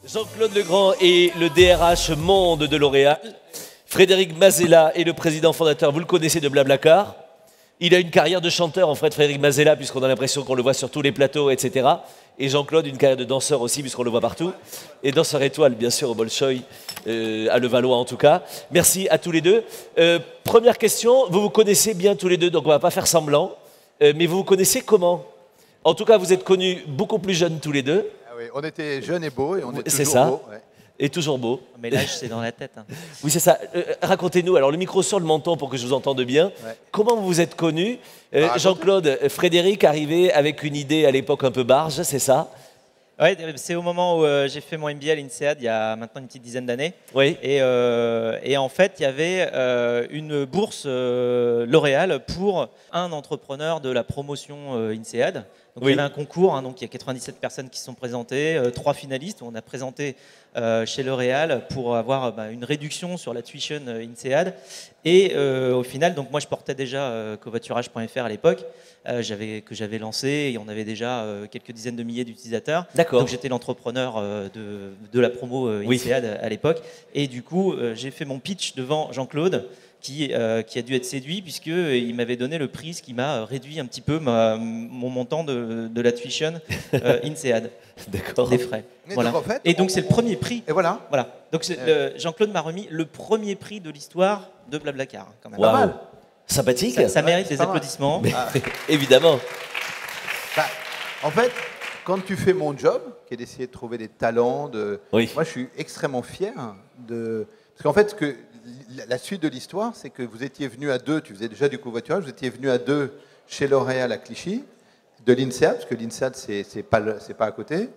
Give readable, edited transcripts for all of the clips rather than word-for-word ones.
Jean-Claude Legrand est le DRH Monde de L'Oréal. Frédéric Mazella est le président fondateur, vous le connaissez, de Blablacar. Il a une carrière de chanteur, en fait, Frédéric Mazella, puisqu'on a l'impression qu'on le voit sur tous les plateaux, etc. Et Jean-Claude, une carrière de danseur aussi, puisqu'on le voit partout. Et danseur étoile, bien sûr, au Bolchoï, à Levallois en tout cas. Merci à tous les deux. Première question, vous vous connaissez bien tous les deux, donc on ne va pas faire semblant. Mais vous vous connaissez comment? En tout cas, vous êtes connus beaucoup plus jeunes tous les deux. Ah oui, on était jeunes et beaux, et on est toujours C'est ça. beaux. Ouais. Et toujours beau. Mais l'âge, c'est dans la tête. Hein. Oui, c'est ça. Racontez-nous, alors le micro sur le menton pour que je vous entende bien. Ouais. Comment vous vous êtes connus? Jean-Claude, Frédéric arrivait avec une idée à l'époque un peu barge, c'est ça? Ouais, c'est au moment où j'ai fait mon MBA à l'INSEAD, il y a maintenant une petite dizaine d'années. Oui. Et en fait, il y avait une bourse L'Oréal pour un entrepreneur de la promotion INSEAD. Donc, Oui. il y avait un concours, hein, donc il y a 97 personnes qui se sont présentées, 3 finalistes. On a présenté chez L'Oréal pour avoir une réduction sur la tuition INSEAD. Et au final, donc moi je portais déjà covoiturage.fr à l'époque, que j'avais lancé, et on avait déjà quelques dizaines de milliers d'utilisateurs. D'accord. Donc j'étais l'entrepreneur de la promo INSEAD à l'époque. Et du coup, j'ai fait mon pitch devant Jean-Claude, qui a dû être séduit, puisqu'il m'avait donné le prix, ce qui m'a réduit un petit peu mon montant de la tuition INSEAD. D'accord. Des frais. Mais Voilà. donc, en fait, Et donc c'est le premier prix. Et voilà. Voilà. Donc Jean-Claude m'a remis le premier prix de l'histoire de Blablacar. Quand même. Waouh. mal. Sympathique. Ça mérite des pas mal. applaudissements. Mais, évidemment. Bah, en fait, quand tu fais mon job, qui est d'essayer de trouver des talents, Oui. moi je suis extrêmement fier de... Parce qu'en fait, la suite de l'histoire, c'est que vous étiez venus à deux, tu faisais déjà du covoiturage, vous étiez venus à deux chez L'Oréal à Clichy, de l'INSEAD, parce que l'INSEAD, c'est pas à côté.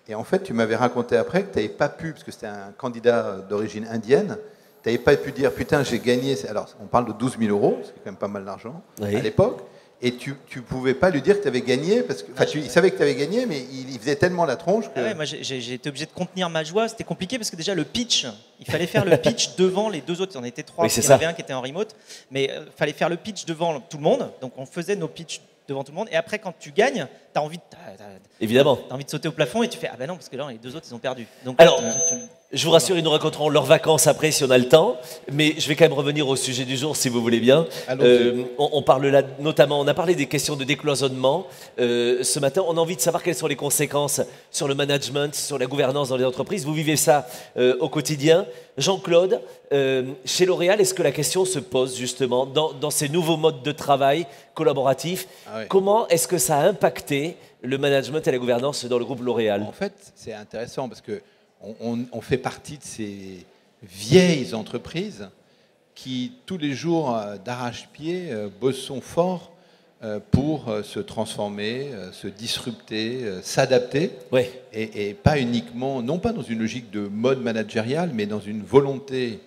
Et en fait, tu m'avais raconté après que tu n'avais pas pu, parce que c'était un candidat d'origine indienne, tu n'avais pas pu dire, putain, j'ai gagné. Alors, on parle de 12 000 euros, c'est quand même pas mal d'argent Oui. à l'époque. Et tu ne pouvais pas lui dire que tu avais gagné, parce que, il savait que tu avais gagné, mais il faisait tellement la tronche que. Ah ouais, moi j'ai été obligé de contenir ma joie. C'était compliqué parce que déjà le pitch, il fallait faire le pitch devant les deux autres. On était 3, Oui, c'est il y en ça. avait un qui était en remote, mais il fallait faire le pitch devant tout le monde. Donc on faisait nos pitchs devant tout le monde. Et après, quand tu gagnes, tu as envie, Évidemment. t'as envie de sauter au plafond et tu fais ah ben non, parce que là les deux autres ils ont perdu. Donc Alors, là, je vous rassure, ils nous raconteront leurs vacances après si on a le temps. Mais je vais quand même revenir au sujet du jour si vous voulez bien. Allons-y. On parle là notamment, on a parlé des questions de décloisonnement. Ce matin, on a envie de savoir quelles sont les conséquences sur le management, sur la gouvernance dans les entreprises. Vous vivez ça au quotidien. Jean-Claude, chez L'Oréal, est-ce que la question se pose justement dans ces nouveaux modes de travail collaboratifs? Ah ouais. Comment est-ce que ça a impacté le management et la gouvernance dans le groupe L'Oréal? En fait, c'est intéressant parce que on fait partie de ces vieilles entreprises qui, tous les jours, d'arrache-pied, bossent fort pour se transformer, se disrupter, s'adapter. Ouais. Et pas uniquement, non pas dans une logique de mode managérial, mais dans une volonté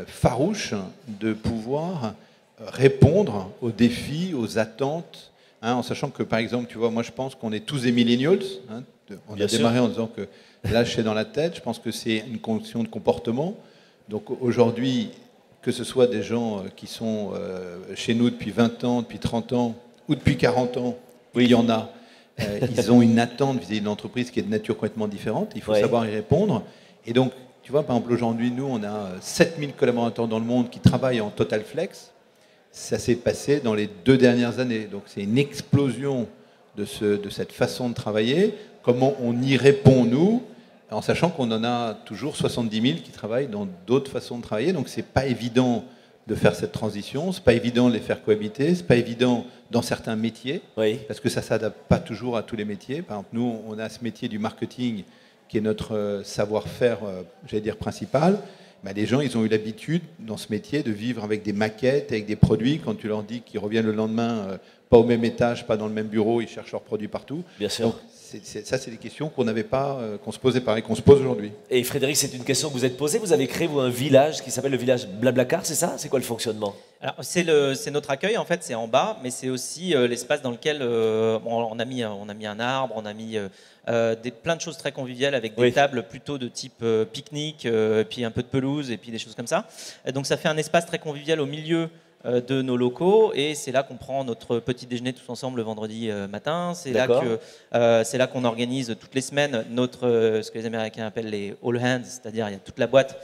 farouche de pouvoir répondre aux défis, aux attentes, hein, en sachant que, par exemple, tu vois, moi je pense qu'on est tous des millennials. Hein, on Bien a sûr. démarré en disant que l'âge c'est dans la tête. Je pense que c'est une question de comportement. Donc aujourd'hui, que ce soit des gens qui sont chez nous depuis 20 ans, depuis 30 ans ou depuis 40 ans, Oui. il y en a. Ils ont une attente vis-à-vis de l'entreprise qui est de nature complètement différente. Il faut Ouais. savoir y répondre. Et donc, tu vois, par exemple, aujourd'hui, nous, on a 7000 collaborateurs dans le monde qui travaillent en total flex. Ça s'est passé dans les 2 dernières années. Donc, c'est une explosion de cette façon de travailler. Comment on y répond, nous, en sachant qu'on en a toujours 70 000 qui travaillent dans d'autres façons de travailler. Donc, c'est pas évident de faire cette transition. C'est pas évident de les faire cohabiter. C'est pas évident dans certains métiers. Oui. Parce que ça ne s'adapte pas toujours à tous les métiers. Par exemple, nous, on a ce métier du marketing qui est notre savoir-faire, j'allais dire, principal. Ben, les gens, ils ont eu l'habitude, dans ce métier, de vivre avec des maquettes, avec des produits. Quand tu leur dis qu'ils reviennent le lendemain, pas au même étage, pas dans le même bureau, ils cherchent leurs produits partout. Bien sûr. Donc, ça, c'est des questions qu'on n'avait pas, qu'on se posait pareil, qu'on se pose aujourd'hui. Et Frédéric, c'est une question que vous êtes posée. Vous avez créé, vous, un village qui s'appelle le village Blablacar, c'est ça? C'est quoi le fonctionnement? Alors, c'est notre accueil, en fait, c'est en bas, mais c'est aussi l'espace dans lequel on a mis un arbre, on a mis plein de choses très conviviales avec des Oui. tables plutôt de type pique-nique, puis un peu de pelouse et puis des choses comme ça. Et donc ça fait un espace très convivial au milieu de nos locaux, et c'est là qu'on prend notre petit déjeuner tous ensemble le vendredi matin. C'est là qu'on organise toutes les semaines ce que les Américains appellent les all hands, c'est-à-dire il y a toute la boîte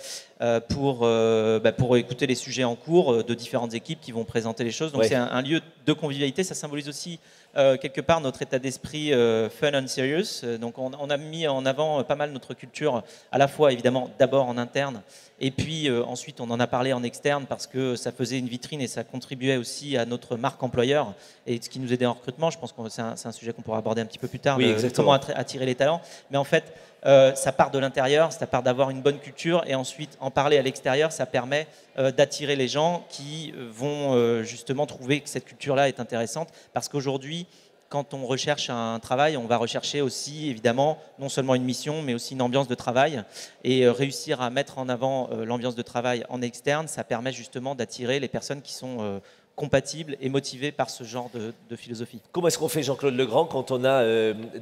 pour écouter les sujets en cours de différentes équipes qui vont présenter les choses. Donc c'est un lieu de convivialité. Ça symbolise aussi quelque part notre état d'esprit fun and serious. Donc on a mis en avant pas mal notre culture, à la fois évidemment d'abord en interne, et puis ensuite on en a parlé en externe parce que ça faisait une vitrine et ça contribuait aussi à notre marque employeur et ce qui nous aidait en recrutement. Je pense que c'est un sujet qu'on pourra aborder un petit peu plus tard, comment attirer les talents. Mais en fait, ça part de l'intérieur, ça part d'avoir une bonne culture, et ensuite en parler à l'extérieur, ça permet d'attirer les gens qui vont justement trouver que cette culture-là est intéressante, parce qu'aujourd'hui, quand on recherche un travail, on va rechercher aussi évidemment non seulement une mission, mais aussi une ambiance de travail, et réussir à mettre en avant l'ambiance de travail en externe, ça permet justement d'attirer les personnes qui sont compatibles et motivés par ce genre de philosophie. Comment est-ce qu'on fait, Jean-Claude Legrand, quand on a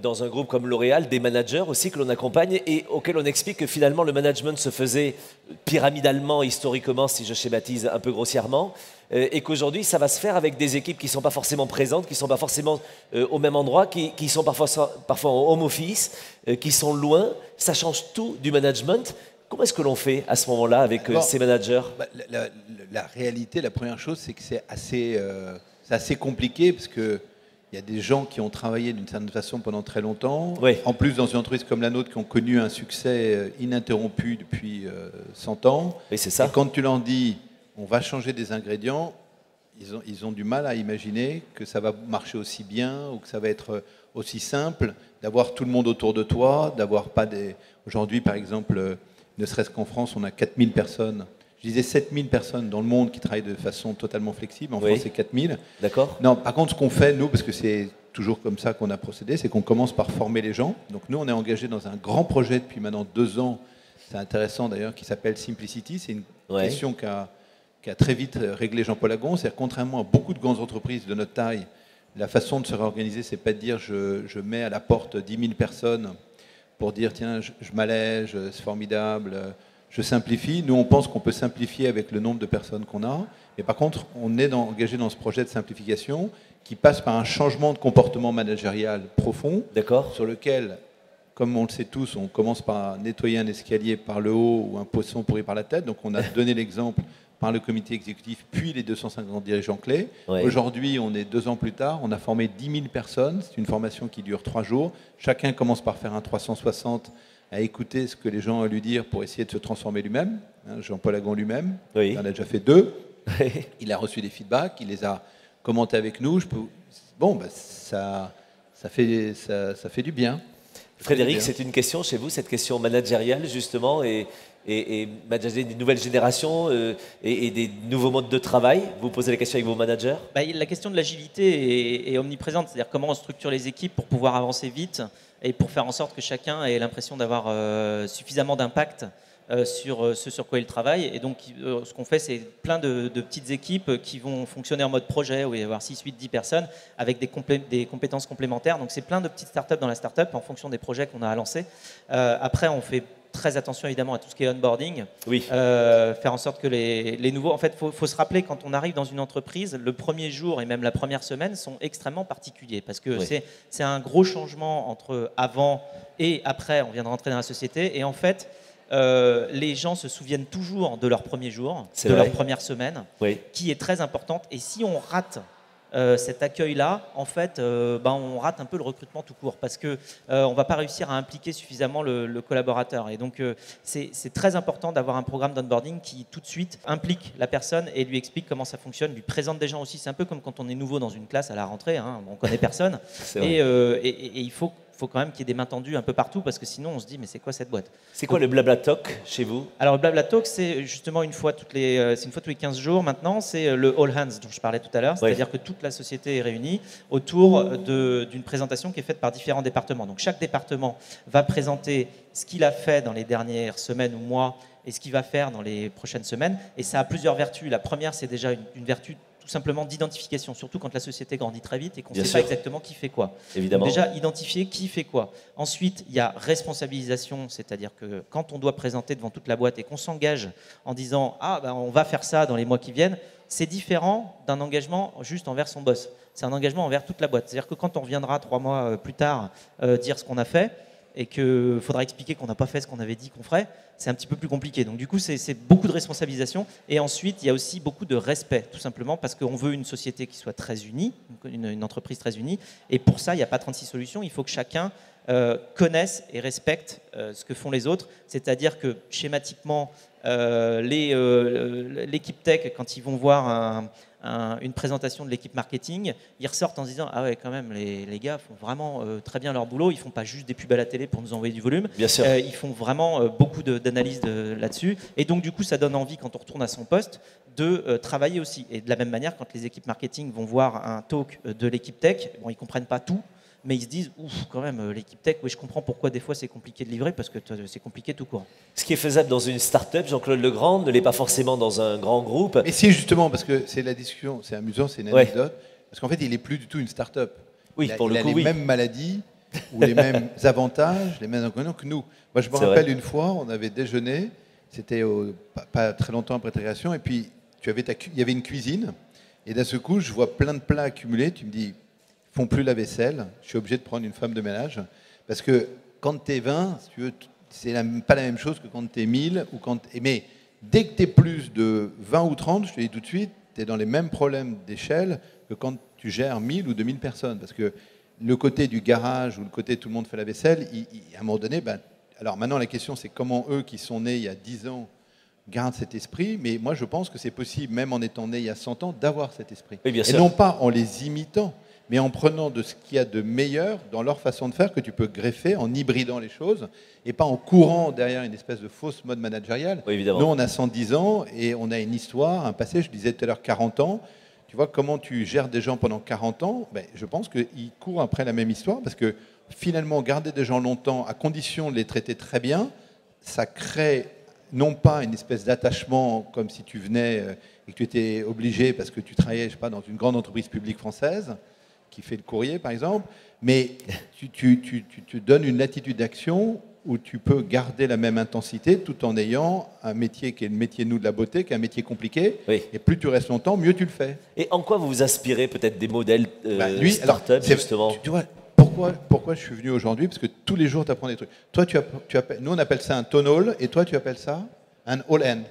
dans un groupe comme L'Oréal des managers aussi que l'on accompagne et auxquels on explique que finalement le management se faisait pyramidalement, historiquement, si je schématise un peu grossièrement, et qu'aujourd'hui ça va se faire avec des équipes qui ne sont pas forcément présentes, qui ne sont pas forcément au même endroit, qui sont parfois en home office, qui sont loin. Ça change tout du management. Comment est-ce que l'on fait à ce moment-là avec ces managers? La réalité, la première chose, c'est que c'est assez compliqué parce qu'il y a des gens qui ont travaillé d'une certaine façon pendant très longtemps. Oui. En plus, dans une entreprise comme la nôtre, qui ont connu un succès ininterrompu depuis 100 ans. Oui, c'est ça. Et quand tu leur dis, on va changer des ingrédients, ils ont du mal à imaginer que ça va marcher aussi bien ou que ça va être aussi simple, d'avoir tout le monde autour de toi, d'avoir pas des... Aujourd'hui, par exemple... Ne serait-ce qu'en France, on a 4000 personnes. Je disais 7000 personnes dans le monde qui travaillent de façon totalement flexible. En France, c'est 4000. D'accord. Non, par contre, ce qu'on fait, nous, parce que c'est toujours comme ça qu'on a procédé, c'est qu'on commence par former les gens. Donc nous, on est engagé dans un grand projet depuis maintenant 2 ans. C'est intéressant d'ailleurs, qui s'appelle Simplicity. C'est une question qu'a très vite réglé Jean-Paul Agon. C'est-à-dire, contrairement à beaucoup de grandes entreprises de notre taille, la façon de se réorganiser, c'est pas de dire je mets à la porte 10 000 personnes pour dire tiens, je m'allège, c'est formidable, je simplifie. Nous, on pense qu'on peut simplifier avec le nombre de personnes qu'on a. Mais par contre, on est engagé dans ce projet de simplification qui passe par un changement de comportement managérial profond, sur lequel, comme on le sait tous, on commence par nettoyer un escalier par le haut ou un poisson pourri par la tête. Donc on a donné l'exemple par le comité exécutif, puis les 250 dirigeants clés. Aujourd'hui, on est 2 ans plus tard, on a formé 10 000 personnes. C'est une formation qui dure 3 jours. Chacun commence par faire un 360 à écouter ce que les gens ont à lui dire pour essayer de se transformer lui-même. Jean-Paul Agon lui-même, il en a déjà fait 2. Il a reçu des feedbacks, il les a commentés avec nous. Ça fait du bien. Frédéric, c'est une question chez vous, cette question managériale justement, et manager des nouvelles générations et des nouveaux modes de travail. Vous posez la question avec vos managers? La question de l'agilité est omniprésente, c'est-à-dire comment on structure les équipes pour pouvoir avancer vite et pour faire en sorte que chacun ait l'impression d'avoir suffisamment d'impact sur ce sur quoi il travaille. Et donc, ce qu'on fait, c'est plein de petites équipes qui vont fonctionner en mode projet, où il va y avoir 6, 8, 10 personnes avec des compétences complémentaires. Donc, c'est plein de petites startups dans la startup en fonction des projets qu'on a à lancer. Après, on fait très attention évidemment à tout ce qui est onboarding. Faire en sorte que les nouveaux... En fait, il faut se rappeler, quand on arrive dans une entreprise, le premier jour et même la première semaine sont extrêmement particuliers parce que c'est un gros changement entre avant et après, on vient de rentrer dans la société. Et en fait, les gens se souviennent toujours de leur premier jour, leur première semaine, qui est très importante. Et si on rate cet accueil-là, en fait, on rate un peu le recrutement tout court parce qu'on ne va pas réussir à impliquer suffisamment le collaborateur. Et donc, c'est très important d'avoir un programme d'onboarding qui, tout de suite, implique la personne et lui explique comment ça fonctionne, lui présente des gens aussi. C'est un peu comme quand on est nouveau dans une classe à la rentrée, on ne connaît personne. Et il faut quand même qu'il y ait des mains tendues un peu partout parce que sinon on se dit mais c'est quoi cette boîte? C'est quoi le Blabla Talk chez vous? Alors le Blabla Talk, c'est justement une fois tous les 15 jours maintenant, c'est le All Hands dont je parlais tout à l'heure, c'est-à-dire que toute la société est réunie autour d'une présentation qui est faite par différents départements. Donc chaque département va présenter ce qu'il a fait dans les dernières semaines ou mois et ce qu'il va faire dans les prochaines semaines, et ça a plusieurs vertus. La première, c'est déjà une vertu tout simplement d'identification, surtout quand la société grandit très vite et qu'on ne sait pas exactement qui fait quoi. Évidemment. Donc déjà, identifier qui fait quoi. Ensuite, il y a responsabilisation, c'est-à-dire que quand on doit présenter devant toute la boîte et qu'on s'engage en disant « Ah, on va faire ça dans les mois qui viennent », c'est différent d'un engagement juste envers son boss. C'est un engagement envers toute la boîte. C'est-à-dire que quand on reviendra 3 mois plus tard dire ce qu'on a fait et qu'il faudra expliquer qu'on n'a pas fait ce qu'on avait dit qu'on ferait, c'est un petit peu plus compliqué. Donc du coup, c'est beaucoup de responsabilisation. Et ensuite, il y a aussi beaucoup de respect, tout simplement, parce qu'on veut une société qui soit très unie, une entreprise très unie. Et pour ça, il n'y a pas 36 solutions. Il faut que chacun connaisse et respecte ce que font les autres. C'est-à-dire que schématiquement, l'équipe tech, quand ils vont voir une présentation de l'équipe marketing, ils ressortent en se disant « Ah ouais, quand même, les gars font vraiment très bien leur boulot. Ils ne font pas juste des pubs à la télé pour nous envoyer du volume. Bien sûr. Ils font vraiment beaucoup d'analyses là-dessus. » Et donc, du coup, ça donne envie, quand on retourne à son poste, de travailler aussi. Et de la même manière, quand les équipes marketing vont voir un talk de l'équipe tech, bon, ils ne comprennent pas tout, mais ils se disent, ouf, quand même, l'équipe tech, oui, je comprends pourquoi des fois c'est compliqué de livrer, parce que c'est compliqué tout court. Ce qui est faisable dans une start-up, Jean-Claude Legrand, ne l'est pas forcément dans un grand groupe. Mais si, justement, parce que c'est la discussion, c'est amusant, c'est une anecdote, parce qu'en fait, il n'est plus du tout une start-up. Oui, pour le coup, il a les mêmes maladies, ou les mêmes avantages, les mêmes inconvénients que nous. Moi, je me rappelle une fois, on avait déjeuné, c'était pas très longtemps après ta création, et puis il y avait une cuisine, et d'un seul coup, je vois plein de plats accumulés, tu me dis, font plus la vaisselle, je suis obligé de prendre une femme de ménage, parce que quand tu es 20, si tu veux, c'est pas la même chose que quand tu es 1000, mais dès que tu es plus de 20 ou 30, je te dis tout de suite, tu es dans les mêmes problèmes d'échelle que quand tu gères 1000 ou 2000 personnes, parce que le côté du garage ou le côté tout le monde fait la vaisselle, à un moment donné, alors maintenant la question c'est comment eux qui sont nés il y a 10 ans gardent cet esprit, mais moi je pense que c'est possible, même en étant né il y a 100 ans, d'avoir cet esprit. Oui, bien et sûr. non pas en les imitant, mais en prenant de ce qu'il y a de meilleur dans leur façon de faire, que tu peux greffer, en hybridant les choses, et pas en courant derrière une espèce de fausse mode managériale. Oui, évidemment. Nous, on a 110 ans, et on a une histoire, un passé, je disais tout à l'heure 40 ans. Tu vois, comment tu gères des gens pendant 40 ans, je pense qu'ils courent après la même histoire, parce que finalement, garder des gens longtemps, à condition de les traiter très bien, ça crée non pas une espèce d'attachement, comme si tu venais et que tu étais obligé, parce que tu travaillais, je sais pas, dans une grande entreprise publique française, qui fait le courrier, par exemple, mais tu donnes une latitude d'action où tu peux garder la même intensité tout en ayant un métier qui est le métier, nous, de la beauté, qui est un métier compliqué. Oui. Et plus tu restes longtemps, mieux tu le fais. Et en quoi vous vous inspirez peut-être des modèles start-up, justement tu vois, pourquoi je suis venu aujourd'hui? Parce que tous les jours, tu apprends des trucs. Toi, nous, on appelle ça un tonal, et toi, tu appelles ça un all-end.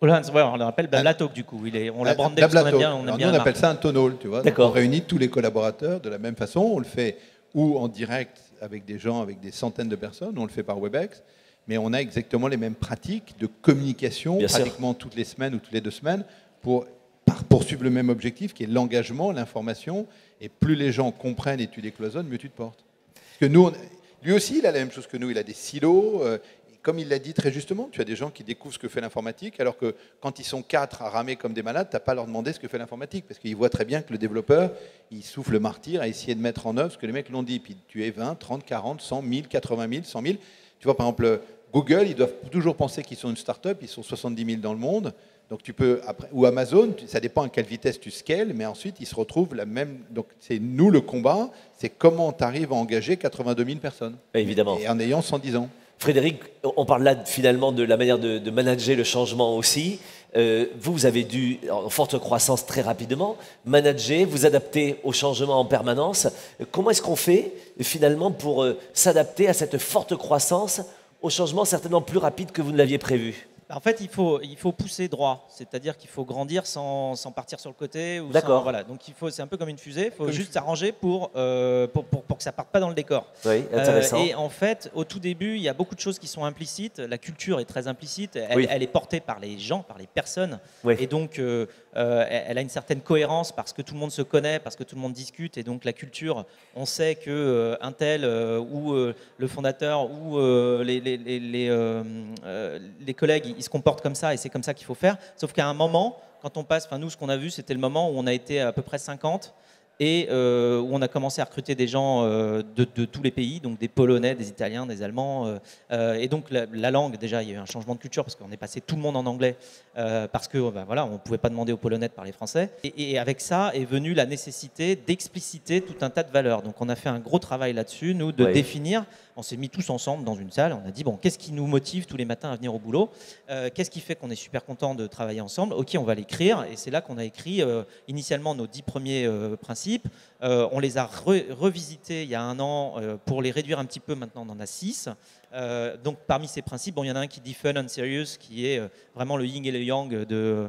Ouais, on l'appelle Blablatalk du coup. On l'a brandé parce qu'on aime bien. Nous, on appelle ça un tonal, tu vois. Donc, on réunit tous les collaborateurs de la même façon. On le fait ou en direct avec des gens, avec des centaines de personnes. On le fait par Webex. Mais on a exactement les mêmes pratiques de communication, pratiquement toutes les semaines ou toutes les 2 semaines, pour poursuivre le même objectif, qui est l'engagement, l'information. Et plus les gens comprennent et tu décloisonnes, mieux tu te portes. Parce que nous, lui aussi, il a la même chose que nous. Il a des silos. Comme il l'a dit très justement, tu as des gens qui découvrent ce que fait l'informatique, alors que quand ils sont 4 à ramer comme des malades, tu n'as pas à leur demander ce que fait l'informatique, parce qu'ils voient très bien que le développeur, il souffle le martyr à essayer de mettre en œuvre ce que les mecs l'ont dit. Puis tu es 20, 30, 40, 100, 1000, 80 000, 100 000. Tu vois, par exemple, Google, ils doivent toujours penser qu'ils sont une start-up, ils sont 70 000 dans le monde. Donc tu peux, ou Amazon, ça dépend à quelle vitesse tu scales, mais ensuite ils se retrouvent la même. Donc c'est nous le combat, c'est comment tu arrives à engager 82 000 personnes. Évidemment. Et en ayant 110 ans. Frédéric, on parle là finalement de la manière de manager le changement aussi. Vous avez dû, en forte croissance très rapidement, manager, vous adapter au changement en permanence. Comment est-ce qu'on fait finalement pour s'adapter à cette forte croissance, au changement certainement plus rapide que vous ne l'aviez prévu? En fait, il faut pousser droit, c'est-à-dire qu'il faut grandir sans partir sur le côté. D'accord. Voilà. Donc c'est un peu comme une fusée, il faut juste s'arranger pour que ça parte pas dans le décor. Oui, intéressant. Et en fait, au tout début, il y a beaucoup de choses qui sont implicites. La culture est très implicite, elle est portée par les gens, par les personnes. Oui. Et donc, elle a une certaine cohérence parce que tout le monde se connaît, parce que tout le monde discute. Et donc la culture, on sait que un tel ou le fondateur ou les collègues, ils se comportent comme ça et c'est comme ça qu'il faut faire. Sauf qu'à un moment, quand on passe, nous, ce qu'on a vu, c'était le moment où on a été à peu près 50 et où on a commencé à recruter des gens de tous les pays, donc des Polonais, des Italiens, des Allemands. Et donc la langue, déjà, il y a eu un changement de culture parce qu'on est passé tout le monde en anglais parce que voilà, on ne pouvait pas demander aux Polonais de parler français. Et avec ça est venue la nécessité d'expliciter tout un tas de valeurs. Donc on a fait un gros travail là-dessus, nous, de définir. On s'est mis tous ensemble dans une salle, on a dit, bon, qu'est-ce qui nous motive tous les matins à venir au boulot? Qu'est-ce qui fait qu'on est super content de travailler ensemble? Ok, on va l'écrire, et c'est là qu'on a écrit initialement nos 10 premiers principes. On les a revisités il y a un an pour les réduire un petit peu, maintenant on en a 6. Donc parmi ces principes, bon, il y en a un qui dit fun and serious, qui est vraiment le yin et le yang de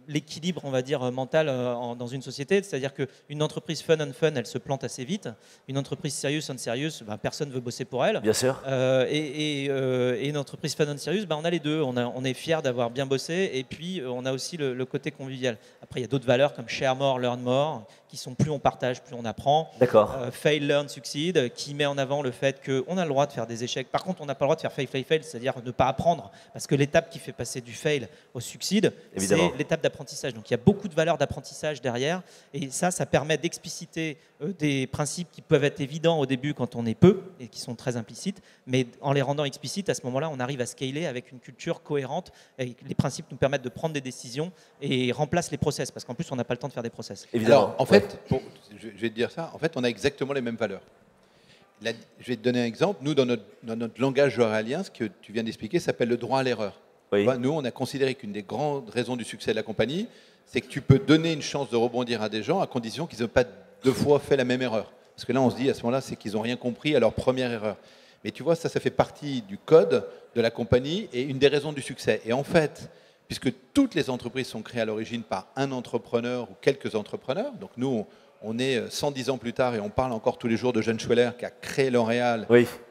l'équilibre, on va dire, mental dans une société. C'est-à-dire qu'une entreprise fun and fun, elle se plante assez vite. Une entreprise serious and serious, ben, personne ne veut bosser pour elle. Bien sûr. Et une entreprise fun and serious, ben, on a les deux. On est fiers d'avoir bien bossé, et puis on a aussi le côté convivial. Après, il y a d'autres valeurs comme share more, learn more, qui sont plus on partage, plus on apprend. D'accord. Fail, learn, succeed, qui met en avant le fait qu'on a le droit de faire des échecs. Par contre, on n'a pas le droit de faire fail, fail, fail, c'est-à-dire ne pas apprendre. Parce que l'étape qui fait passer du fail au succeed, c'est l'étape d'apprentissage. Donc il y a beaucoup de valeurs d'apprentissage derrière. Et ça permet d'expliciter des principes qui peuvent être évidents au début quand on est peu et qui sont très implicites. Mais en les rendant explicites, à ce moment-là, on arrive à scaler avec une culture cohérente. Et les principes nous permettent de prendre des décisions et remplacent les process. Parce qu'en plus, on n'a pas le temps de faire des process. Évidemment. Alors, en fait, je vais te dire ça, en fait, on a exactement les mêmes valeurs. Je vais te donner un exemple. Nous, dans notre langage l'oréalien, ce que tu viens d'expliquer s'appelle le droit à l'erreur. Oui. Nous, on a considéré qu'une des grandes raisons du succès de la compagnie, c'est que tu peux donner une chance de rebondir à des gens à condition qu'ils n'aient pas 2 fois fait la même erreur. Parce que là, on se dit à ce moment-là, c'est qu'ils n'ont rien compris à leur première erreur. Mais tu vois, ça fait partie du code de la compagnie et une des raisons du succès. Et en fait, puisque toutes les entreprises sont créées à l'origine par un entrepreneur ou quelques entrepreneurs, donc nous, on est 110 ans plus tard et on parle encore tous les jours de Jeanne Schweller qui a créé L'Oréal,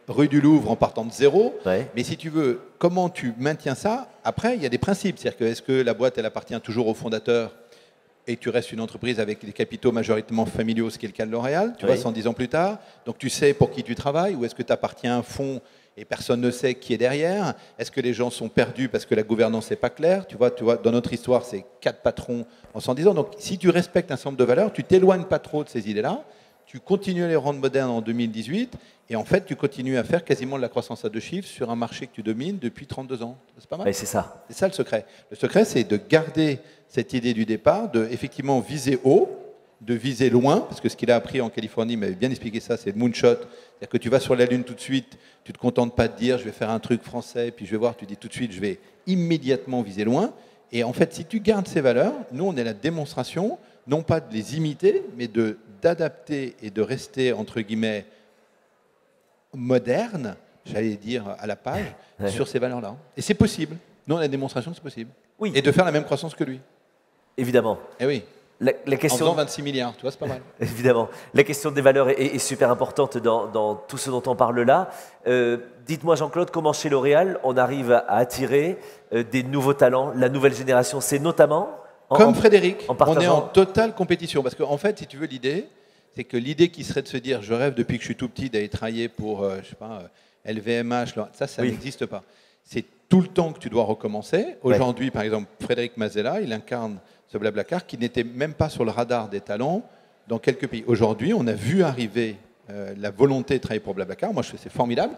rue du Louvre en partant de zéro. Mais si tu veux, comment tu maintiens ça? Après, il y a des principes. C'est-à-dire que est-ce que la boîte, elle appartient toujours au fondateur et tu restes une entreprise avec des capitaux majoritairement familiaux, ce qui est le cas de L'Oréal, tu vois, 110 ans plus tard. Donc tu sais pour qui tu travailles, ou est-ce que tu appartiens à un fonds et personne ne sait qui est derrière? Est-ce que les gens sont perdus parce que la gouvernance n'est pas claire? Tu vois, dans notre histoire, c'est 4 patrons en 110 ans. Donc si tu respectes un certain nombre de valeurs, tu t'éloignes pas trop de ces idées-là, tu continues à les rendre modernes en 2018, et en fait, tu continues à faire quasiment de la croissance à 2 chiffres sur un marché que tu domines depuis 32 ans. C'est pas mal? Oui, c'est ça. C'est ça le secret. Le secret, c'est de garder cette idée du départ, de effectivement viser haut, de viser loin, parce que ce qu'il a appris en Californie, il m'avait bien expliqué ça, c'est le moonshot. C'est-à-dire que tu vas sur la Lune tout de suite, tu ne te contentes pas de dire je vais faire un truc français, puis je vais voir, tu dis tout de suite je vais immédiatement viser loin. Et en fait, si tu gardes ces valeurs, nous on est la démonstration, non pas de les imiter, mais d'adapter et de rester, entre guillemets, moderne, j'allais dire à la page, sur ces valeurs-là. Et c'est possible. Nous on a la démonstration que c'est possible. Oui. Et de faire la même croissance que lui. Évidemment. Eh oui. La En question... faisant 26 milliards, tu vois, c'est pas mal. Évidemment. La question des valeurs est super importante dans tout ce dont on parle là. Dites-moi, Jean-Claude, comment chez L'Oréal, on arrive à attirer des nouveaux talents, la nouvelle génération? C'est notamment... Comme Frédéric, en partageant... on est en totale compétition. Parce qu'en fait, si tu veux, l'idée, c'est que l'idée qui serait de se dire, je rêve depuis que je suis tout petit d'aller travailler pour, je sais pas, LVMH, ça n'existe pas. C'est tout le temps que tu dois recommencer. Aujourd'hui, par exemple, Frédéric Mazella, il incarne ce Blablacar qui n'était même pas sur le radar des talents dans quelques pays. Aujourd'hui, on a vu arriver la volonté de travailler pour Blablacar. Moi, je trouve que c'est formidable.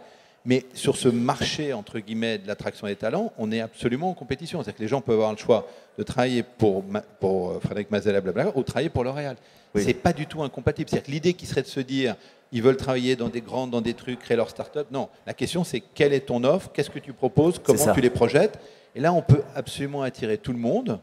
Mais sur ce marché, entre guillemets, de l'attraction des talents, on est absolument en compétition. C'est-à-dire que les gens peuvent avoir le choix de travailler pour Frédéric Mazella, Blablacar, ou travailler pour L'Oréal. Oui. C'est pas du tout incompatible. C'est-à-dire que l'idée qui serait de se dire, ils veulent travailler dans des trucs, créer leur start-up. Non, la question c'est quelle est ton offre, qu'est-ce que tu proposes, comment tu les projettes. Et là, on peut absolument attirer tout le monde.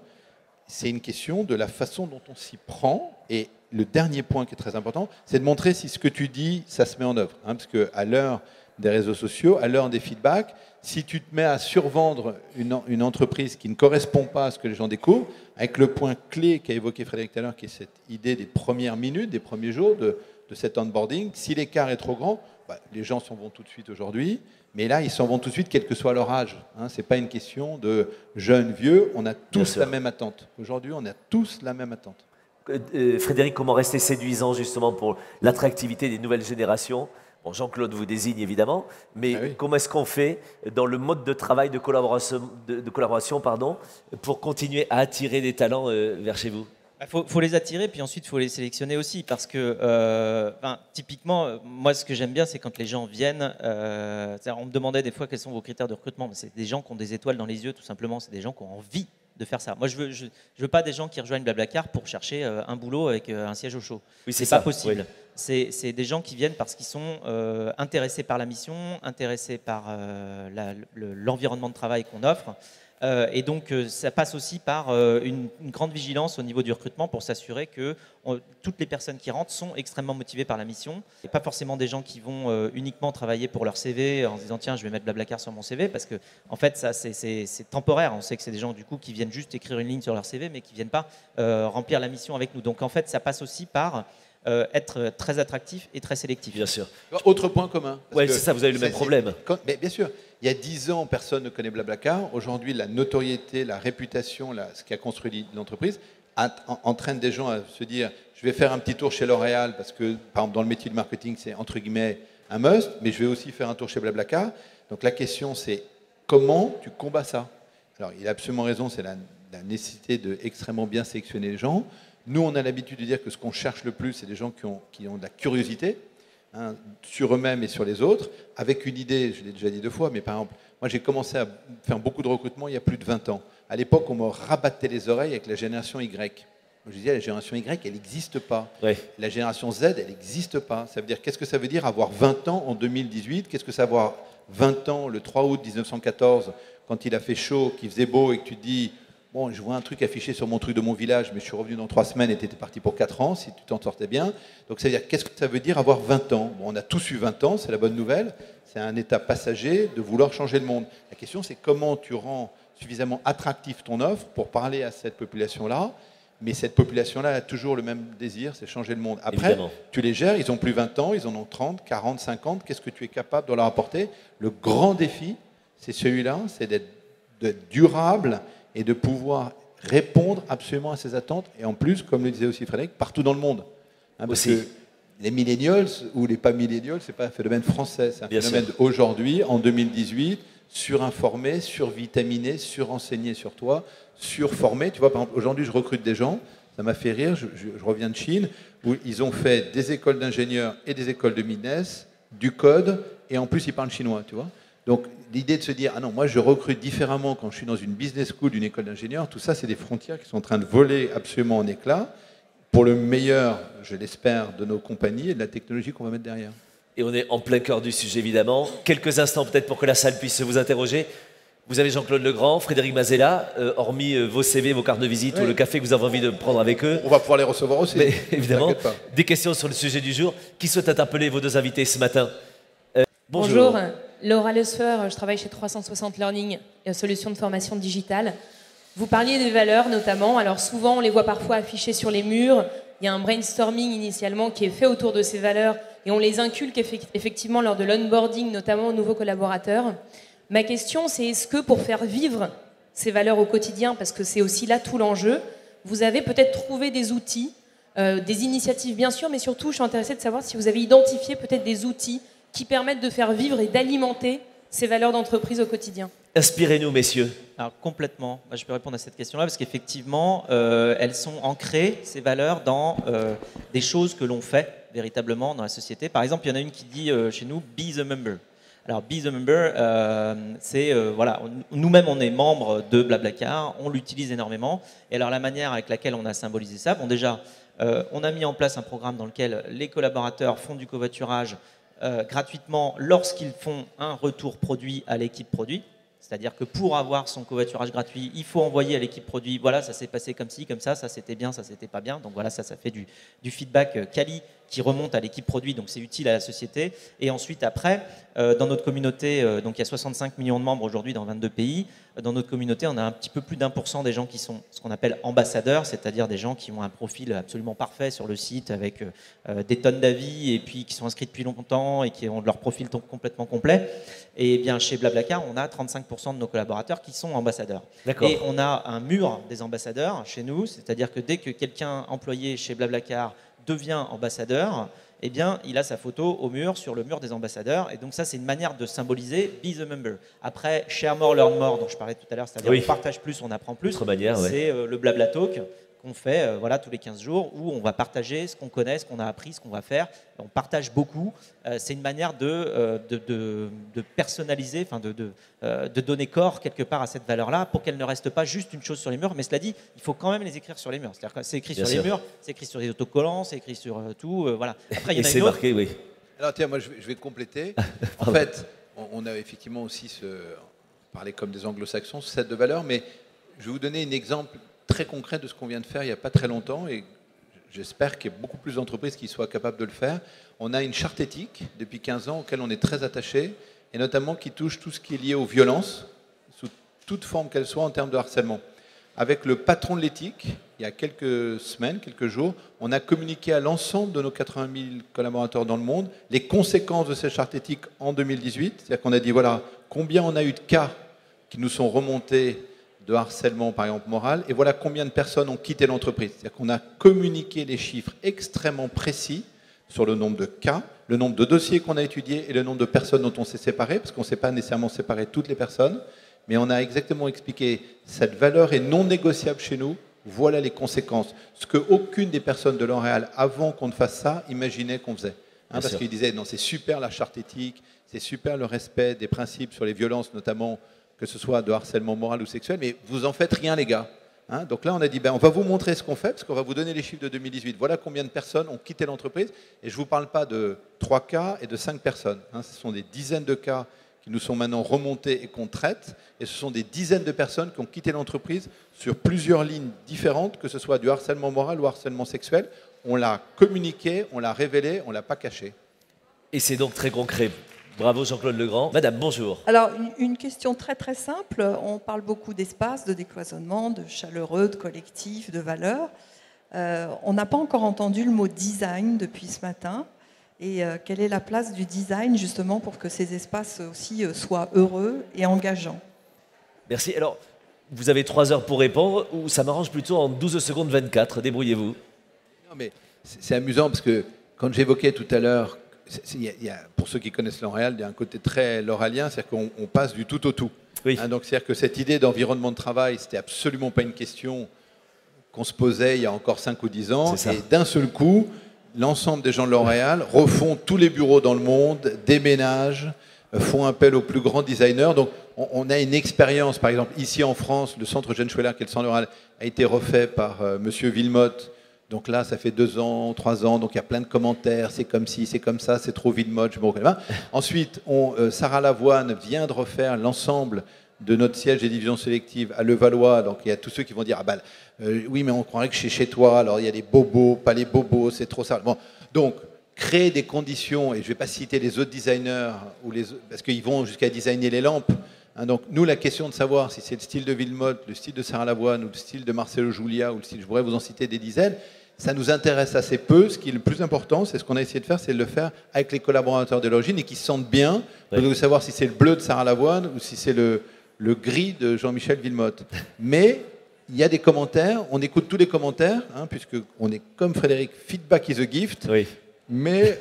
C'est une question de la façon dont on s'y prend. Et le dernier point qui est très important, c'est de montrer si ce que tu dis, ça se met en œuvre. Parce qu'à l'heure des réseaux sociaux, à l'heure des feedbacks, si tu te mets à survendre une entreprise qui ne correspond pas à ce que les gens découvrent, avec le point clé qu'a évoqué Frédéric tout à l'heure, qui est cette idée des premières minutes, des premiers jours de cet onboarding, si l'écart est trop grand, les gens s'en vont tout de suite aujourd'hui, mais là, ils s'en vont tout de suite, quel que soit leur âge. Ce n'est pas une question de jeune, vieux, on a tous la même attente. Aujourd'hui, on a tous la même attente. Frédéric, comment rester séduisant justement pour l'attractivité des nouvelles générations? Bon, Jean-Claude vous désigne évidemment, mais comment est-ce qu'on fait dans le mode de travail, de collaboration pour continuer à attirer des talents vers chez vous? Il faut les attirer, puis ensuite il faut les sélectionner aussi, parce que typiquement, moi ce que j'aime bien, c'est quand les gens viennent, on me demandait des fois quels sont vos critères de recrutement, mais c'est des gens qui ont des étoiles dans les yeux, tout simplement, c'est des gens qui ont envie de faire ça. Moi je veux pas des gens qui rejoignent Blablacar pour chercher un boulot avec un siège au chaud. Oui, c'est pas possible. Oui. C'est des gens qui viennent parce qu'ils sont intéressés par la mission, intéressés par l'environnement de travail qu'on offre. Et donc, ça passe aussi par une grande vigilance au niveau du recrutement pour s'assurer que toutes les personnes qui rentrent sont extrêmement motivées par la mission. Et pas forcément des gens qui vont uniquement travailler pour leur CV en se disant tiens, je vais mettre Blablacar sur mon CV, parce que en fait, ça c'est temporaire. On sait que c'est des gens du coup qui viennent juste écrire une ligne sur leur CV, mais qui viennent pas remplir la mission avec nous. Donc en fait, ça passe aussi par être très attractif et très sélectif. Bien sûr. Autre point commun. Oui, c'est ça, vous avez le même problème. Mais bien sûr, il y a 10 ans, personne ne connaît Blablacar. Aujourd'hui, la notoriété, la réputation, ce qui a construit l'entreprise, entraîne des gens à se dire je vais faire un petit tour chez L'Oréal, parce que, par exemple, dans le métier du marketing, c'est entre guillemets un must, mais je vais aussi faire un tour chez Blablacar. Donc la question, c'est comment tu combats ça? Alors, il a absolument raison, c'est la nécessité de extrêmement bien sélectionner les gens. Nous, on a l'habitude de dire que ce qu'on cherche le plus, c'est des gens qui ont de la curiosité sur eux-mêmes et sur les autres, avec une idée, je l'ai déjà dit 2 fois, mais par exemple, moi j'ai commencé à faire beaucoup de recrutement il y a plus de 20 ans. À l'époque, on me rabattait les oreilles avec la génération Y. Je disais, la génération Y, elle n'existe pas. Ouais. La génération Z, elle n'existe pas. Ça veut dire, qu'est-ce que ça veut dire avoir 20 ans en 2018? Qu'est-ce que ça veut avoir 20 ans le 3 août 1914, quand il a fait chaud, qu'il faisait beau et que tu te dis bon, je vois un truc affiché sur mon truc de mon village, mais je suis revenu dans 3 semaines et tu étais parti pour 4 ans, si tu t'en sortais bien. Donc, ça veut dire, qu'est-ce que ça veut dire avoir 20 ans? Bon, on a tous eu 20 ans, c'est la bonne nouvelle. C'est un état passager de vouloir changer le monde. La question, c'est comment tu rends suffisamment attractif ton offre pour parler à cette population-là. Mais cette population-là a toujours le même désir, c'est changer le monde. Après, évidemment, tu les gères, ils n'ont plus 20 ans, ils en ont 30, 40, 50. Qu'est-ce que tu es capable de leur apporter? Le grand défi, c'est celui-là, c'est d'être durable et de pouvoir répondre absolument à ces attentes. Et en plus, comme le disait aussi Frédéric, partout dans le monde. Parce que les millennials ou les pas millennials, ce n'est pas un phénomène français, c'est un phénomène d'aujourd'hui, en 2018, surinformé, survitaminé, surenseigné sur toi, surformé. Tu vois, par exemple, aujourd'hui, je recrute des gens, ça m'a fait rire, je reviens de Chine, où ils ont fait des écoles d'ingénieurs et des écoles de business, du code, et en plus, ils parlent chinois, tu vois. Donc, l'idée de se dire, ah non, moi, je recrute différemment quand je suis dans une business school d'une école d'ingénieurs, tout ça, c'est des frontières qui sont en train de voler absolument en éclats, pour le meilleur, je l'espère, de nos compagnies et de la technologie qu'on va mettre derrière. Et on est en plein cœur du sujet, évidemment. Quelques instants peut-être pour que la salle puisse vous interroger. Vous avez Jean-Claude Legrand, Frédéric Mazella, hormis vos CV, vos cartes de visite ou le café que vous avez envie de prendre avec eux. On va pouvoir les recevoir aussi. Mais évidemment, des questions sur le sujet du jour. Qui souhaite interpeller vos 2 invités ce matin? Bonjour, Laura Lesfer, je travaille chez 360 Learning, solution de formation digitale. Vous parliez des valeurs notamment, alors souvent on les voit parfois affichées sur les murs, il y a un brainstorming initialement qui est fait autour de ces valeurs et on les inculque effectivement lors de l'onboarding, notamment aux nouveaux collaborateurs. Ma question c'est est-ce que pour faire vivre ces valeurs au quotidien, parce que c'est aussi là tout l'enjeu, vous avez peut-être trouvé des outils, des initiatives bien sûr, mais surtout je suis intéressée de savoir si vous avez identifié peut-être des outils qui permettent de faire vivre et d'alimenter ces valeurs d'entreprise au quotidien. Inspirez-nous, messieurs. Alors, complètement. Je peux répondre à cette question-là parce qu'effectivement, elles sont ancrées, ces valeurs, dans des choses que l'on fait véritablement dans la société. Par exemple, il y en a une qui dit chez nous « Be the member ». Alors, Be the member, c'est, voilà, nous-mêmes, on est membres de Blablacar, on l'utilise énormément. Et alors, la manière avec laquelle on a symbolisé ça, bon, déjà, on a mis en place un programme dans lequel les collaborateurs font du covoiturage gratuitement lorsqu'ils font un retour produit à l'équipe produit. C'est-à-dire que pour avoir son covoiturage gratuit, il faut envoyer à l'équipe produit, voilà, ça s'est passé comme ci, comme ça c'était bien, ça c'était pas bien. Donc voilà, ça fait du feedback quali qui remonte à l'équipe produit, donc c'est utile à la société. Et ensuite, après, dans notre communauté, donc il y a 65 millions de membres aujourd'hui dans 22 pays, dans notre communauté, on a un petit peu plus d'1% des gens qui sont ce qu'on appelle ambassadeurs, c'est-à-dire des gens qui ont un profil absolument parfait sur le site avec des tonnes d'avis et puis qui sont inscrits depuis longtemps et qui ont leur profil complètement complet. Et bien chez Blablacar, on a 35% de nos collaborateurs qui sont ambassadeurs. Et on a un mur des ambassadeurs chez nous, c'est-à-dire que dès que quelqu'un employé chez Blablacar devient ambassadeur, eh bien, il a sa photo au mur, sur le mur des ambassadeurs. Et donc ça, c'est une manière de symboliser Be the member. Après, Share more, learn more, dont je parlais tout à l'heure, c'est-à-dire on partage plus, on apprend plus. C'est le Blabla Talk. qu'on fait voilà, tous les 15 jours, où on va partager ce qu'on connaît, ce qu'on a appris, ce qu'on va faire. On partage beaucoup. C'est une manière de personnaliser, de donner corps quelque part à cette valeur-là pour qu'elle ne reste pas juste une chose sur les murs. Mais cela dit, il faut quand même les écrire sur les murs. C'est-à-dire que c'est écrit sur les murs, c'est écrit sur les autocollants, c'est écrit sur tout. Voilà. Après, il y en a une autre. Marqué, oui. Alors tiens, moi je vais compléter. En fait, on a effectivement aussi parler comme des anglo-saxons, ce set de valeurs, mais je vais vous donner un exemple très concret de ce qu'on vient de faire il n'y a pas très longtemps, et j'espère qu'il y a beaucoup plus d'entreprises qui soient capables de le faire. On a une charte éthique depuis 15 ans auquel on est très attaché, et notamment qui touche tout ce qui est lié aux violences, sous toute forme qu'elles soient en termes de harcèlement. Avec le patron de l'éthique, il y a quelques semaines, quelques jours, on a communiqué à l'ensemble de nos 80 000 collaborateurs dans le monde les conséquences de cette charte éthique en 2018. C'est-à-dire qu'on a dit, voilà, combien on a eu de cas qui nous sont remontés de harcèlement, par exemple, moral, et voilà combien de personnes ont quitté l'entreprise. C'est-à-dire qu'on a communiqué les chiffres extrêmement précis sur le nombre de cas, le nombre de dossiers qu'on a étudiés et le nombre de personnes dont on s'est séparé, parce qu'on ne s'est pas nécessairement séparé toutes les personnes, mais on a exactement expliqué, cette valeur est non négociable chez nous, voilà les conséquences. Ce qu'aucune des personnes de L'Oréal, avant qu'on ne fasse ça, imaginait qu'on faisait. Parce qu'ils disaient, non, c'est super la charte éthique, c'est super le respect des principes sur les violences, notamment, que ce soit de harcèlement moral ou sexuel, mais vous en faites rien, les gars. Donc là, on a dit, on va vous montrer ce qu'on fait, parce qu'on va vous donner les chiffres de 2018. Voilà combien de personnes ont quitté l'entreprise. Et je ne vous parle pas de 3 cas et de 5 personnes. Ce sont des dizaines de cas qui nous sont maintenant remontés et qu'on traite. Et ce sont des dizaines de personnes qui ont quitté l'entreprise sur plusieurs lignes différentes, que ce soit du harcèlement moral ou harcèlement sexuel. On l'a communiqué, on l'a révélé, on ne l'a pas caché. Et c'est donc très concret. Bravo Jean-Claude Legrand. Madame, bonjour. Alors, une question très très simple. On parle beaucoup d'espace, de décloisonnement, de chaleureux, de collectif, de valeurs. On n'a pas encore entendu le mot design depuis ce matin. Et quelle est la place du design justement pour que ces espaces aussi soient heureux et engageants? Merci. Alors, vous avez 3 heures pour répondre, ou ça m'arrange plutôt en 12 secondes 24. Débrouillez-vous. Non, mais c'est amusant parce que quand j'évoquais tout à l'heure, pour ceux qui connaissent L'Oréal, il y a un côté très loralien, c'est-à-dire qu'on passe du tout au tout. Oui. Donc c'est-à-dire que cette idée d'environnement de travail, c'était absolument pas une question qu'on se posait il y a encore 5 ou 10 ans. Et d'un seul coup, l'ensemble des gens de L'Oréal refont tous les bureaux dans le monde, déménagent, font appel aux plus grands designers. Donc on a une expérience, par exemple, ici en France, le centre Eugène Schueller, qui est le centre L'Oréal, a été refait par Monsieur Villemotte. Donc là, ça fait 2 ans, 3 ans, donc il y a plein de commentaires, c'est comme ci, c'est comme ça, c'est trop Villemotte. Ensuite, Sarah Lavoine vient de refaire l'ensemble de notre siège des divisions sélectives à Levallois. Donc il y a tous ceux qui vont dire, oui, mais on croirait que chez toi, alors il y a des bobos, pas les bobos, c'est trop ça. Bon, donc, créer des conditions, et je ne vais pas citer les autres designers, parce qu'ils vont jusqu'à designer les lampes. Donc nous, la question de savoir si c'est le style de Villemotte, le style de Sarah Lavoine, ou le style de Marcelo Julia, ou le style, je pourrais vous en citer des dizaines, ça nous intéresse assez peu. Ce qui est le plus important, c'est ce qu'on a essayé de faire, c'est de le faire avec les collaborateurs de l'origine et qui se sentent bien, de savoir si c'est le bleu de Sarah Lavoine ou si c'est le gris de Jean-Michel Villemotte. Mais il y a des commentaires, on écoute tous les commentaires, puisqu'on est comme Frédéric, feedback is a gift. Oui. Mais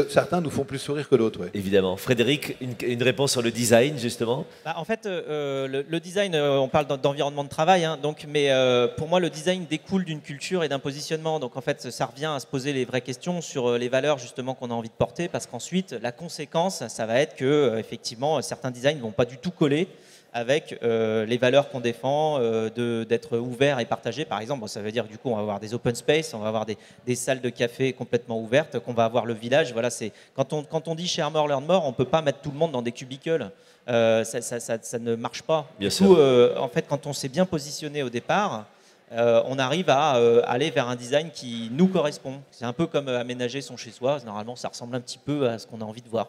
certains nous font plus sourire que d'autres. Ouais. Évidemment. Frédéric, une réponse sur le design, justement. En fait, le design, on parle d'environnement de travail, mais pour moi, le design découle d'une culture et d'un positionnement. Donc, en fait, ça revient à se poser les vraies questions sur les valeurs, justement, qu'on a envie de porter, parce qu'ensuite, la conséquence, ça va être que, effectivement, certains designs ne vont pas du tout coller avec les valeurs qu'on défend, d'être ouvert et partagé. Par exemple, ça veut dire que du coup, on va avoir des open space, on va avoir des salles de café complètement ouvertes, qu'on va avoir le village. Voilà, quand on dit share more, learn more, on ne peut pas mettre tout le monde dans des cubicules. Ça ne marche pas. Bien du coup, en fait, quand on s'est bien positionné au départ, on arrive à aller vers un design qui nous correspond. C'est un peu comme aménager son chez-soi. Normalement, ça ressemble un petit peu à ce qu'on a envie de voir.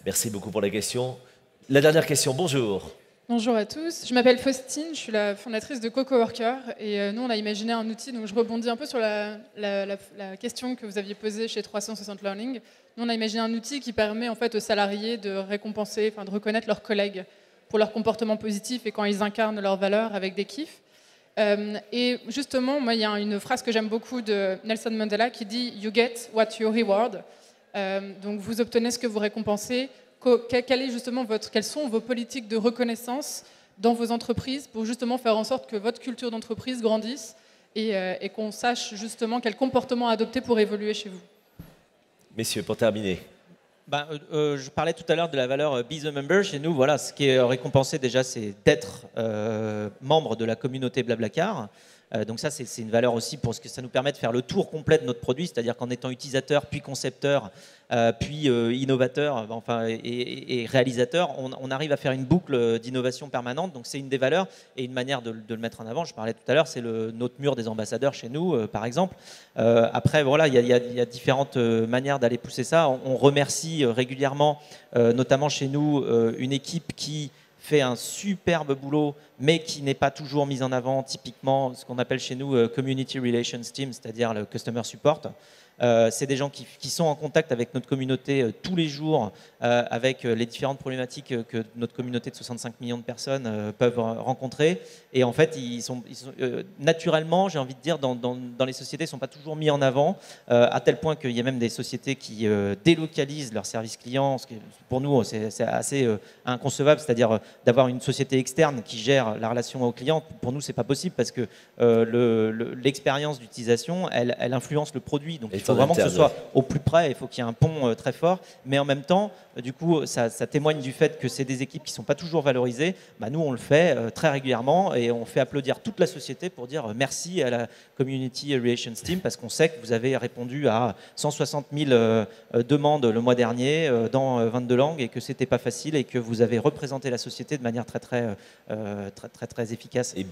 Merci beaucoup pour la question. La dernière question, bonjour. Bonjour à tous, je m'appelle Faustine, je suis la fondatrice de CoCoWorker et nous on a imaginé un outil, donc je rebondis un peu sur la question que vous aviez posée chez 360 Learning. Nous on a imaginé un outil qui permet en fait aux salariés de récompenser, de reconnaître leurs collègues pour leur comportement positif et quand ils incarnent leurs valeurs avec des kiffs. Et justement, moi il y a une phrase que j'aime beaucoup de Nelson Mandela qui dit « You get what you reward ». Donc vous obtenez ce que vous récompensez. Quelles sont vos politiques de reconnaissance dans vos entreprises pour justement faire en sorte que votre culture d'entreprise grandisse et qu'on sache justement quel comportement adopter pour évoluer chez vous. Messieurs, pour terminer. Je parlais tout à l'heure de la valeur Be the Member. Chez nous, voilà, ce qui est récompensé déjà, c'est d'être membre de la communauté Blablacar. Donc ça, c'est une valeur aussi pour ce que ça nous permet de faire le tour complet de notre produit, c'est-à-dire qu'en étant utilisateur, puis concepteur, puis innovateur, et réalisateur, on arrive à faire une boucle d'innovation permanente. Donc c'est une des valeurs et une manière de le mettre en avant. Je parlais tout à l'heure, c'est notre mur des ambassadeurs chez nous, par exemple. Après, voilà, il y a différentes manières d'aller pousser ça. On remercie régulièrement, notamment chez nous, une équipe qui fait un superbe boulot, mais qui n'est pas toujours mise en avant, typiquement ce qu'on appelle chez nous Community Relations Team, c'est-à-dire le Customer Support. C'est des gens qui sont en contact avec notre communauté tous les jours, avec les différentes problématiques que notre communauté de 65 millions de personnes peuvent rencontrer. Et en fait, ils sont naturellement, j'ai envie de dire, dans les sociétés, ne sont pas toujours mis en avant, à tel point qu'il y a même des sociétés qui délocalisent leurs services clients. Ce qui, pour nous, c'est assez inconcevable, c'est-à-dire d'avoir une société externe qui gère la relation au client. Pour nous, ce n'est pas possible parce que l'expérience d'utilisation, elle influence le produit. Donc, il faut vraiment que ce soit au plus près, il faut qu'il y ait un pont très fort, mais en même temps, du coup, ça témoigne du fait que c'est des équipes qui ne sont pas toujours valorisées. Nous, on le fait très régulièrement et on fait applaudir toute la société pour dire merci à la Community Relations Team parce qu'on sait que vous avez répondu à 160 000 demandes le mois dernier dans 22 langues et que ce n'était pas facile et que vous avez représenté la société de manière très efficace. Et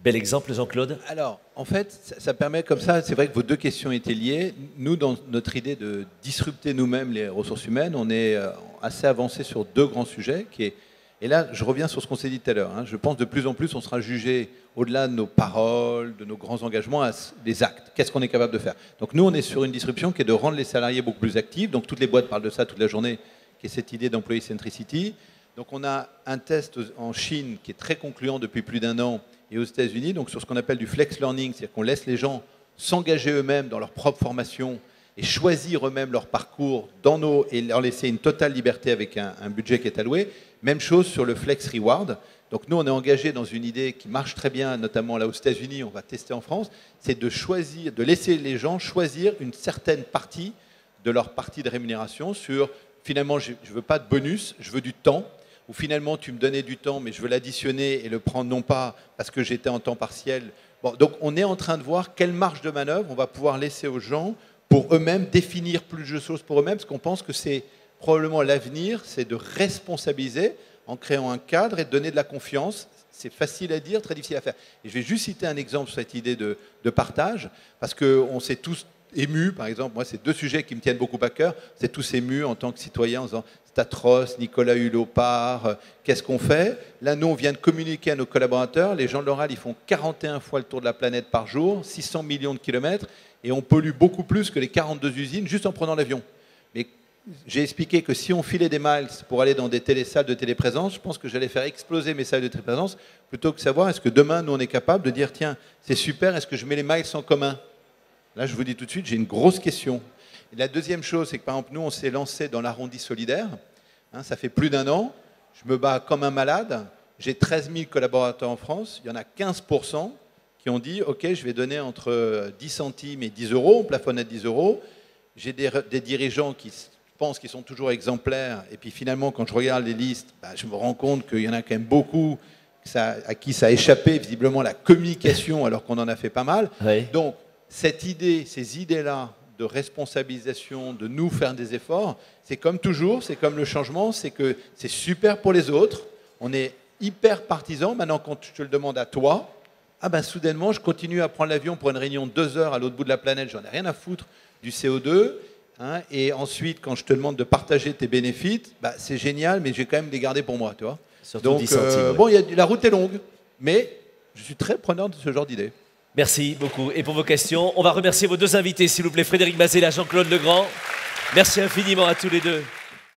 bel exemple, Jean-Claude. Alors, en fait, ça permet comme ça, c'est vrai que vos deux questions étaient liées. Nous, dans notre idée de disrupter nous-mêmes les ressources humaines, on est assez avancé sur deux grands sujets. Et là, je reviens sur ce qu'on s'est dit tout à l'heure. Je pense de plus en plus, on sera jugé au-delà de nos paroles, de nos grands engagements, à des actes. Qu'est-ce qu'on est capable de faire? Donc nous, on est sur une disruption qui est de rendre les salariés beaucoup plus actifs. Donc toutes les boîtes parlent de ça toute la journée, qui est cette idée d'employee centricity. Donc on a un test en Chine qui est très concluant depuis plus d'un an, et aux États-Unis, donc sur ce qu'on appelle du flex learning, c'est-à-dire qu'on laisse les gens s'engager eux-mêmes dans leur propre formation et choisir eux-mêmes leur parcours et leur laisser une totale liberté avec un budget qui est alloué. Même chose sur le flex reward. Donc nous, on est engagé dans une idée qui marche très bien, notamment là aux États-Unis, on va tester en France, c'est de laisser les gens choisir une certaine partie de leur partie de rémunération sur, finalement, je ne veux pas de bonus, je veux du temps. Ou finalement tu me donnais du temps, mais je veux l'additionner et le prendre non pas parce que j'étais en temps partiel. Bon, donc on est en train de voir quelle marge de manœuvre on va pouvoir laisser aux gens pour eux-mêmes définir plus de choses pour eux-mêmes, parce qu'on pense que c'est probablement l'avenir, c'est de responsabiliser en créant un cadre et de donner de la confiance. C'est facile à dire, très difficile à faire. Et je vais juste citer un exemple sur cette idée de partage, parce qu'on s'est tous émus, par exemple, moi c'est deux sujets qui me tiennent beaucoup à cœur, c'est tous émus en tant que citoyen en disant c'est atroce, Nicolas Hulot part, qu'est-ce qu'on fait? Là, nous, on vient de communiquer à nos collaborateurs, les gens de l'Oral, ils font 41 fois le tour de la planète par jour, 600 millions de kilomètres, et on pollue beaucoup plus que les 42 usines juste en prenant l'avion. Mais j'ai expliqué que si on filait des miles pour aller dans des télésalles de téléprésence, je pense que j'allais faire exploser mes salles de téléprésence, plutôt que savoir est-ce que demain, nous, on est capable de dire, tiens, c'est super, est-ce que je mets les miles en commun? Là, je vous dis tout de suite, j'ai une grosse question. Et la deuxième chose, c'est que par exemple, nous, on s'est lancé dans l'arrondi solidaire. Ça fait plus d'un an. Je me bats comme un malade. J'ai 13 000 collaborateurs en France. Il y en a 15% qui ont dit « Ok, je vais donner entre 10 centimes et 10 euros. On plafonne à 10 euros. » J'ai des dirigeants qui pensent qu'ils sont toujours exemplaires. Et puis finalement, quand je regarde les listes, je me rends compte qu'il y en a quand même beaucoup à qui ça a échappé, visiblement, la communication, alors qu'on en a fait pas mal. Oui. Donc, cette idée, ces idées-là, de responsabilisation, de nous faire des efforts, c'est comme toujours, c'est comme le changement, c'est que c'est super pour les autres, on est hyper partisans. Maintenant, quand je te le demande à toi, soudainement, je continue à prendre l'avion pour une réunion de 2 heures à l'autre bout de la planète, j'en ai rien à foutre du CO2, et ensuite, quand je te demande de partager tes bénéfices, c'est génial, mais je vais quand même les garder pour moi, tu vois. Surtout donc, 10 centimes. Bon, la route est longue, mais je suis très preneur de ce genre d'idée. Merci beaucoup. Et pour vos questions, on va remercier vos deux invités, s'il vous plaît, Frédéric Mazella, Jean-Claude Legrand. Merci infiniment à tous les deux.